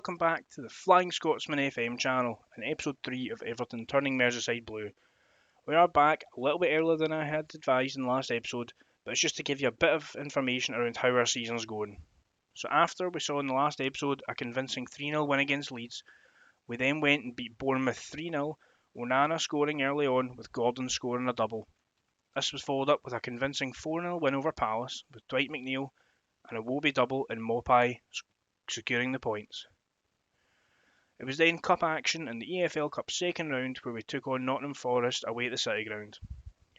Welcome back to the Flying Scotsman FM channel and episode 3 of Everton turning Merseyside blue. We are back a little bit earlier than I had advised in the last episode, but it's just to give you a bit of information around how our season's going. So after we saw in the last episode a convincing 3-0 win against Leeds, we then went and beat Bournemouth 3-0, Onana scoring early on with Gordon scoring a double. This was followed up with a convincing 4-0 win over Palace with Dwight McNeil and a Iwobi double and Mopai securing the points. It was then cup action in the EFL Cup second round where we took on Nottingham Forest away at the City Ground.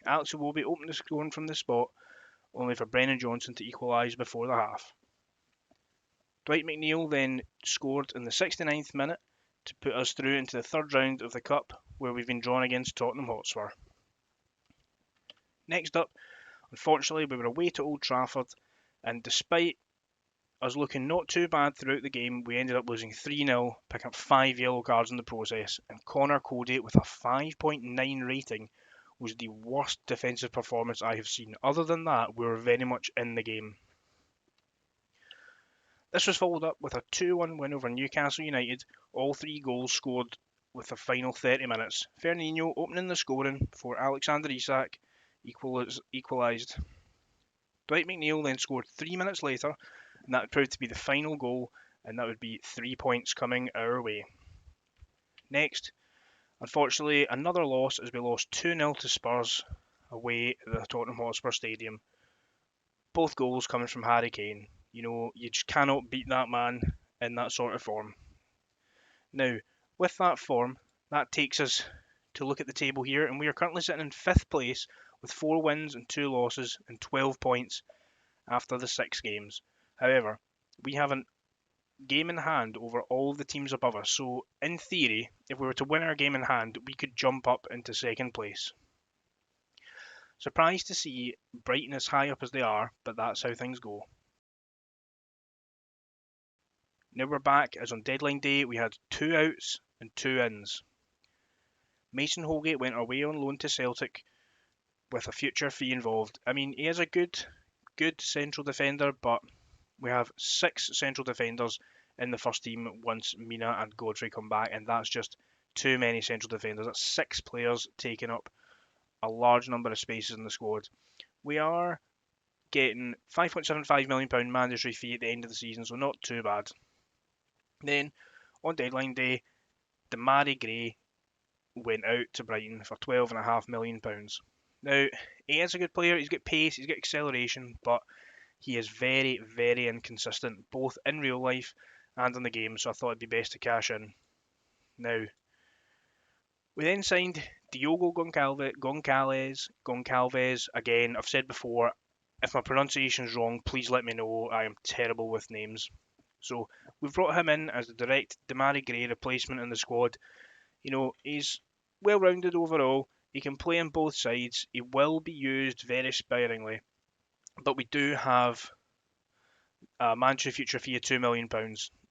Alex Iwobi opened the scoring from the spot, only for Brennan Johnson to equalise before the half. Dwight McNeil then scored in the 69th minute to put us through into the third round of the Cup, where we've been drawn against Tottenham Hotspur. Next up, unfortunately, we were away to Old Trafford, and despite us looking not too bad throughout the game, we ended up losing 3-0, picking up 5 yellow cards in the process, and Connor Cody, with a 5.9 rating, was the worst defensive performance I have seen. Other than that, we were very much in the game. This was followed up with a 2-1 win over Newcastle United, all 3 goals scored with the final 30 minutes. Fernandinho opening the scoring before Alexander Isak equalised. Dwight McNeil then scored 3 minutes later, and that proved to be the final goal, and that would be 3 points coming our way. Next, unfortunately, another loss as we lost 2-0 to Spurs away at the Tottenham Hotspur Stadium. Both goals coming from Harry Kane. You just cannot beat that man in that sort of form. Now, with that form, that takes us to look at the table here, and we are currently sitting in 5th place with 4 wins and 2 losses and 12 points after the 6 games. However, we have a game in hand over all of the teams above us, so in theory, if we were to win our game in hand, we could jump up into 2nd place. Surprised to see Brighton as high up as they are, but that's how things go. Now we're back, as on deadline day we had 2 outs and 2 ins. Mason Holgate went away on loan to Celtic with a future fee involved. I mean, he is a good central defender, but we have 6 central defenders in the first team once Mina and Godfrey come back, and that's just too many central defenders. That's 6 players taking up a large number of spaces in the squad. We are getting £5.75 million mandatory fee at the end of the season, so not too bad. Then, on deadline day, Demarai Gray went out to Brighton for £12.5 million. Now, he is a good player, he's got pace, he's got acceleration, but he is very, very inconsistent, both in real life and in the game, so I thought it'd be best to cash in. Now, we then signed Diogo Goncalves. Again, I've said before, if my pronunciation's wrong, please let me know. I am terrible with names. So, we've brought him in as the direct Demarai Gray replacement in the squad. He's well-rounded overall. He can play on both sides. He will be used very sparingly. But we do have a mandatory future fee of £2 million,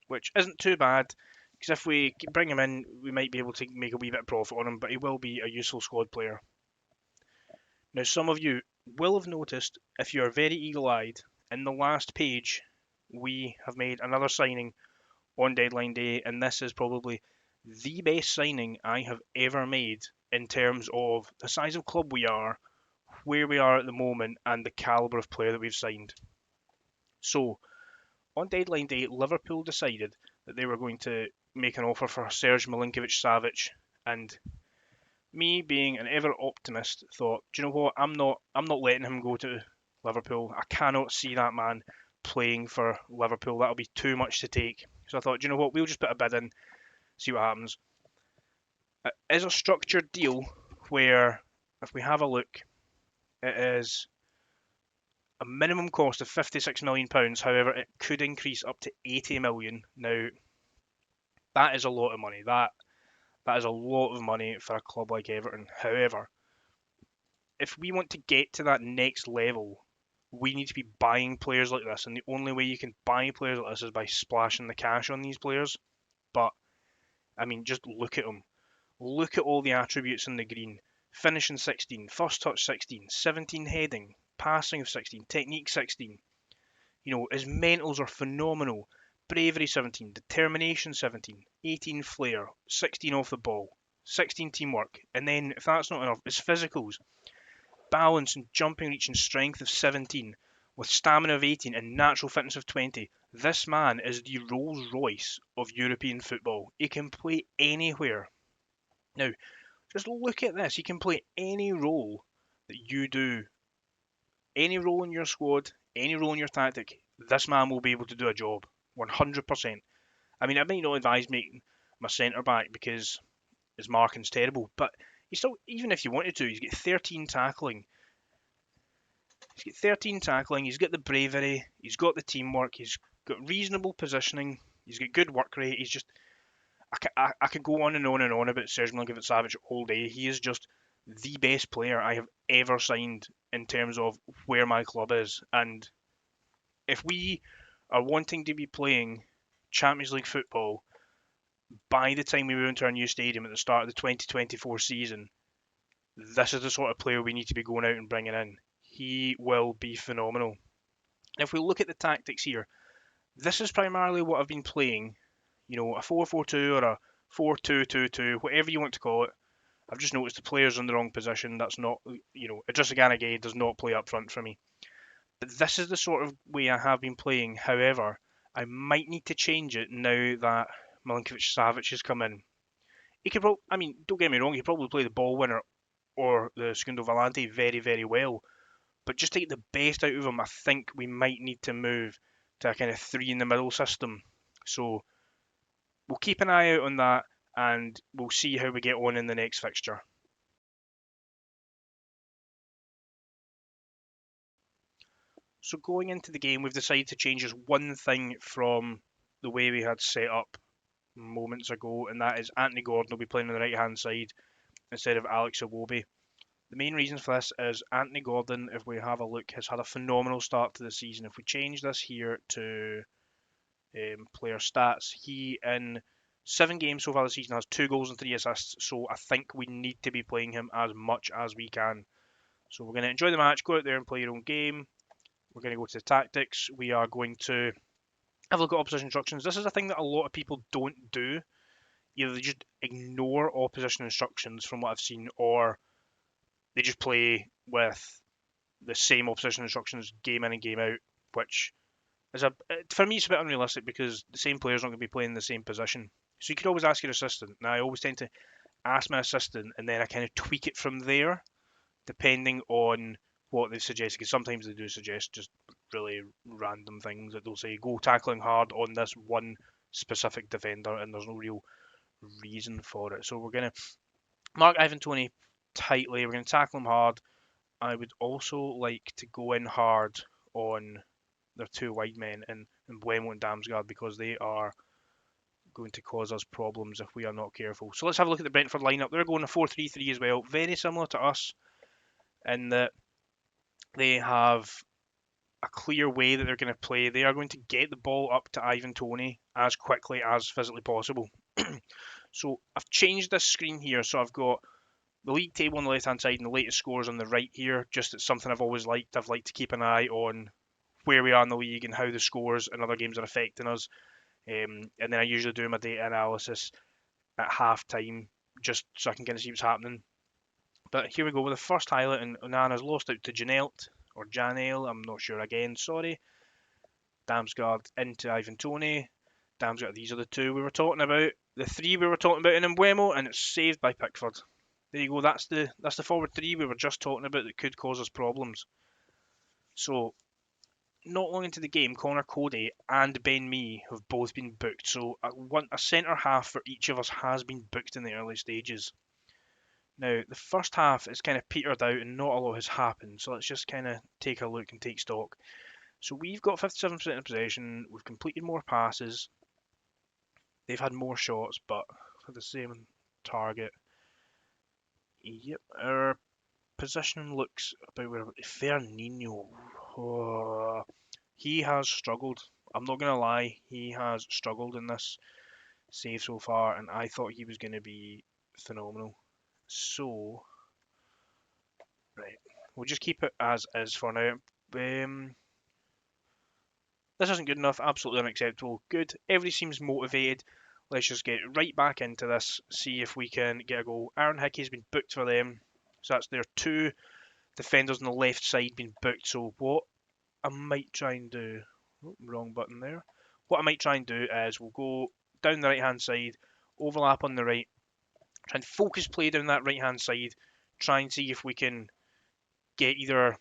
which isn't too bad, because if we bring him in, we might be able to make a wee bit of profit on him, but he will be a useful squad player. Now, some of you will have noticed, if you are very eagle-eyed, in the last page, we have made another signing on deadline day, and this is probably the best signing I have ever made in terms of the size of club we are, where we are at the moment, and the calibre of player that we've signed. So, on deadline day, Liverpool decided that they were going to make an offer for Serge Milinkovic-Savic, and me, being an ever optimist, thought, do you know what? I'm not letting him go to Liverpool. I cannot see that man playing for Liverpool. That'll be too much to take. So I thought, do you know what? We'll just put a bid in, see what happens. It is a structured deal where, if we have a look, it is a minimum cost of £56 million. However, it could increase up to £80 million. Now, that is a lot of money. That is a lot of money for a club like Everton. However, if we want to get to that next level, we need to be buying players like this, and the only way you can buy players like this is by splashing the cash on these players. But, I mean, just look at them. Look at all the attributes in the green. Finishing 16, first touch 16, 17 heading, passing of 16, technique 16. His mentals are phenomenal. bravery 17, determination 17, 18 flair, 16 off the ball, 16 teamwork, and then if that's not enough, it's physicals, balance and jumping reach and strength of 17, with stamina of 18 and natural fitness of 20. This man is the Rolls Royce of European football. He can play anywhere. Now, just look at this. He can play any role that you do, any role in your squad, any role in your tactic. This man will be able to do a job, 100%. I mean, I might not advise making my centre back because his marking's terrible, but he's still, even if you wanted to, he's got 13 tackling. He's got 13 tackling. He's got the bravery. He's got the teamwork. He's got reasonable positioning. He's got good work rate. He's just, I could go on and on and on about Serge Milinkovic-Savic all day. He is just the best player I have ever signed in terms of where my club is. And if we are wanting to be playing Champions League football by the time we move into our new stadium at the start of the 2024 season, this is the sort of player we need to be going out and bringing in. He will be phenomenal. If we look at the tactics here, this is primarily what I've been playing. You know, a 4-4-2 or a 4-2-2-2, whatever you want to call it. I've just noticed the player's in the wrong position. That's not, you know, Idrissa Gana Gueye does not play up front for me. But this is the sort of way I have been playing. However, I might need to change it now that Milinkovic-Savic has come in. He could probably, I mean, don't get me wrong, he could probably play the ball winner or the Secondo Volante very, very well. But just to get the best out of him, I think we might need to move to a kind of three in the middle system. So we'll keep an eye out on that and we'll see how we get on in the next fixture. So going into the game, we've decided to change just one thing from the way we had set up moments ago, and that is Anthony Gordon will be playing on the right-hand side instead of Alex Iwobi. The main reason for this is Anthony Gordon, if we have a look, has had a phenomenal start to the season. If we change this here to player stats, he in 7 games so far this season has 2 goals and 3 assists, so I think we need to be playing him as much as we can. So we're going to enjoy the match, go out there and play your own game. We're going to go to the tactics. We are going to have a look at opposition instructions. This is a thing that a lot of people don't do. Either they just ignore opposition instructions from what I've seen, or they just play with the same opposition instructions game in and game out, which is for me it's a bit unrealistic because the same player's not going to be playing the same position. So you could always ask your assistant. Now I always tend to ask my assistant and then I kind of tweak it from there, depending on what they suggest. Because sometimes they do suggest just really random things that they'll say go tackling hard on this one specific defender, and there's no real reason for it. So we're going to mark Ivan Toney tightly. We're going to tackle him hard. I would also like to go in hard on their 2 wide men in Mbeumo and Damsgaard because they are going to cause us problems if we are not careful. So let's have a look at the Brentford lineup. They're going a 4-3-3 as well, very similar to us in that they have a clear way that they're going to play. They are going to get the ball up to Ivan Toney as quickly as physically possible. So I've changed this screen here, so I've got the league table on the left hand side and the latest scores on the right here. Just it's something I've always liked. I've liked to keep an eye on where we are in the league and how the scores and other games are affecting us. And then I usually do my data analysis at half time just so I can kind of see what's happening. But here we go with the first highlight, and Onana's lost out to Janelt or Janelle, I'm not sure again, sorry. Damsgaard into Ivan Toney. Damsgaard, these are the 2 we were talking about. The 3 we were talking about in Mbeumo, and it's saved by Pickford. There you go, that's the forward 3 we were just talking about that could cause us problems. So not long into the game, Connor Cody and Ben Mee have both been booked. So a centre half for each of us has been booked in the early stages. Now, the first half is kind of petered out and not a lot has happened. So let's just kind of take a look and take stock. So we've got 57% of possession. We've completed more passes. They've had more shots, but for the same target. Yep, our position looks about where Fernino. Oh, he has struggled. I'm not going to lie, he has struggled in this save so far, and I thought he was going to be phenomenal. So, right, we'll just keep it as is for now. This isn't good enough, absolutely unacceptable. Good, everybody seems motivated. Let's just get right back into this, see if we can get a goal. Aaron Hickey's been booked for them, so that's their 2 defenders on the left side being booked. So what I might try and do, oh, wrong button there. What I might try and do is we'll go down the right hand side, overlap on the right, try and focus play down that right hand side, try and see if we can get either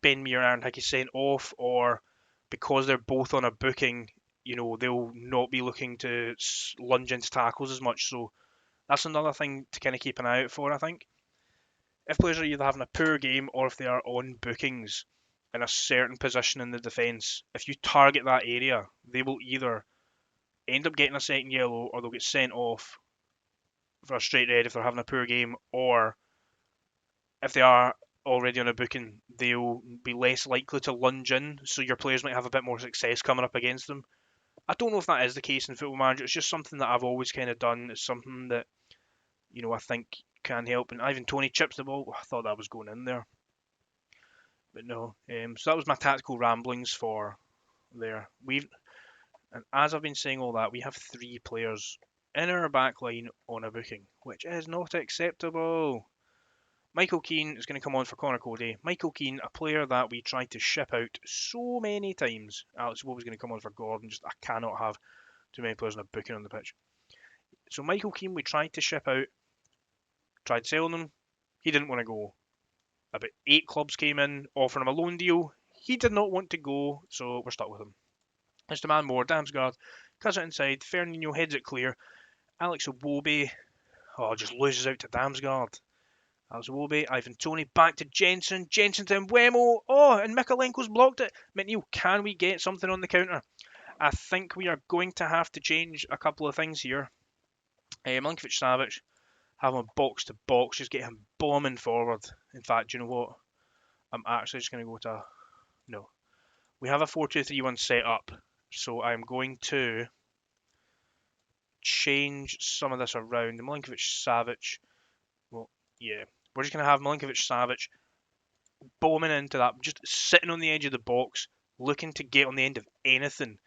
Ben Mee or Aaron Hickey sent off, or because they're both on a booking, they'll not be looking to lunge into tackles as much. So that's another thing to kind of keep an eye out for, I think. If players are either having a poor game or if they are on bookings in a certain position in the defence, if you target that area, they will either end up getting a second yellow or they'll get sent off for a straight red if they're having a poor game, or if they are already on a booking, they'll be less likely to lunge in, so your players might have a bit more success coming up against them. I don't know if that is the case in Football Manager. It's just something that I've always kind of done. It's something that, I think can help. And Ivan Toney chips the ball. I thought that was going in there, but no. So that was my tactical ramblings for there. And as I've been saying all that, we have 3 players in our back line on a booking, which is not acceptable. Michael Keane is going to come on for Connor Cody. Michael Keane, a player that we tried to ship out so many times. Alex Wood was going to come on for Gordon. I cannot have too many players on a booking on the pitch. So Michael Keane, we tried to ship out, tried selling him. He didn't want to go. About 8 clubs came in offering him a loan deal. He did not want to go, so we're stuck with him. Let's demand more. Damsgaard cuts it inside. Fernandinho heads it clear. Alex Iwobi, just loses out to Damsgaard. Alex Iwobi, Ivan Toney, back to Jensen. Jensen to Mbeumo. And Mikalenko's blocked it. McNeil, can we get something on the counter? I think we are going to have to change a couple of things here. Milinkovic-Savic, have him box to box, just get him bombing forward. In fact, do you know what? I'm actually just going to go to... No. We have a 4-2-3-1 set up, so I'm going to change some of this around. Milinkovic-Savic, well, yeah. We're just going to have Milinkovic-Savic bombing into that, just sitting on the edge of the box, looking to get on the end of anything.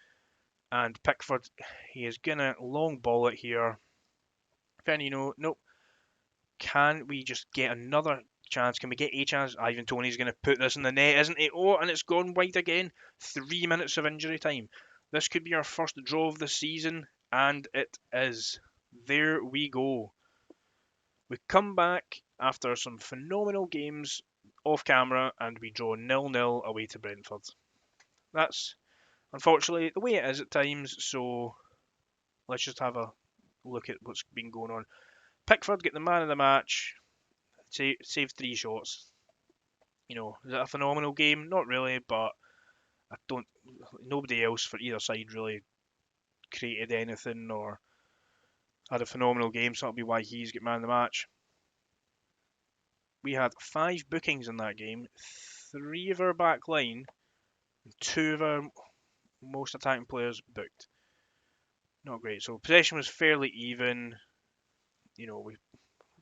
And Pickford, he is going to long ball it here. Fernandinho, nope. Can we just get another chance? Can we get a chance? Ivan Toney's going to put this in the net, isn't he? And it's gone wide again. 3 minutes of injury time. This could be our first draw of the season, and it is. There we go. We come back after some phenomenal games off camera, and we draw 0-0 away to Brentford. That's unfortunately the way it is at times, so let's just have a look at what's been going on. Pickford get the man of the match, saved 3 shots. Is it a phenomenal game? Not really, but nobody else for either side really created anything or had a phenomenal game, so that'll be why he's got man of the match. We had 5 bookings in that game, 3 of our back line, and 2 of our most attacking players booked. Not great. So possession was fairly even. We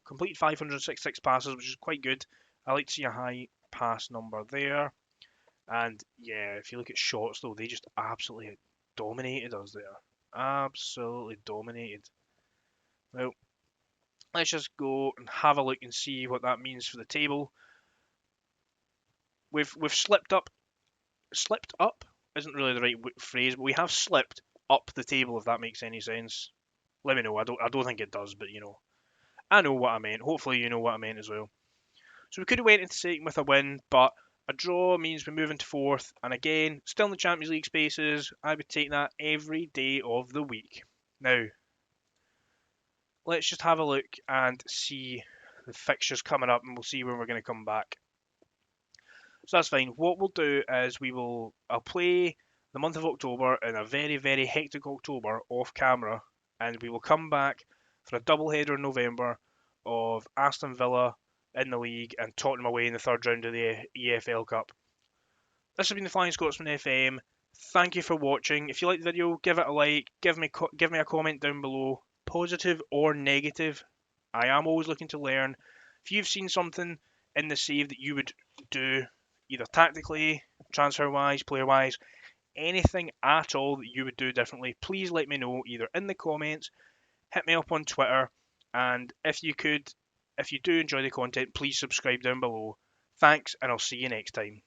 completed 566 passes, which is quite good. I like to see a high pass number there. And yeah, if you look at shots though, they just absolutely dominated us there. Absolutely dominated. Well, let's just go and have a look and see what that means for the table. We've slipped up. Slipped up isn't really the right phrase, but we have slipped up the table, if that makes any sense. Let me know. I don't think it does, but I know what I meant. Hopefully you know what I meant as well. So we could have went into second with a win, but a draw means we move into 4th, and again, still in the Champions League spaces. I would take that every day of the week. Now, let's just have a look and see the fixtures coming up, and we'll see when we're going to come back. So that's fine. What we'll do is I'll play the month of October in a very, very hectic October off camera, and we will come back for a double header in November of Aston Villa in the league and Tottenham away in the 3rd round of the EFL Cup. This has been the Flying Scotsman FM. Thank you for watching. If you like the video, give it a like. Give me a comment down below, positive or negative. I am always looking to learn. If you've seen something in the save that you would do, either tactically, transfer-wise, player-wise, anything at all that you would do differently, please let me know either in the comments, hit me up on Twitter, and if you do enjoy the content, please subscribe down below. Thanks, and I'll see you next time.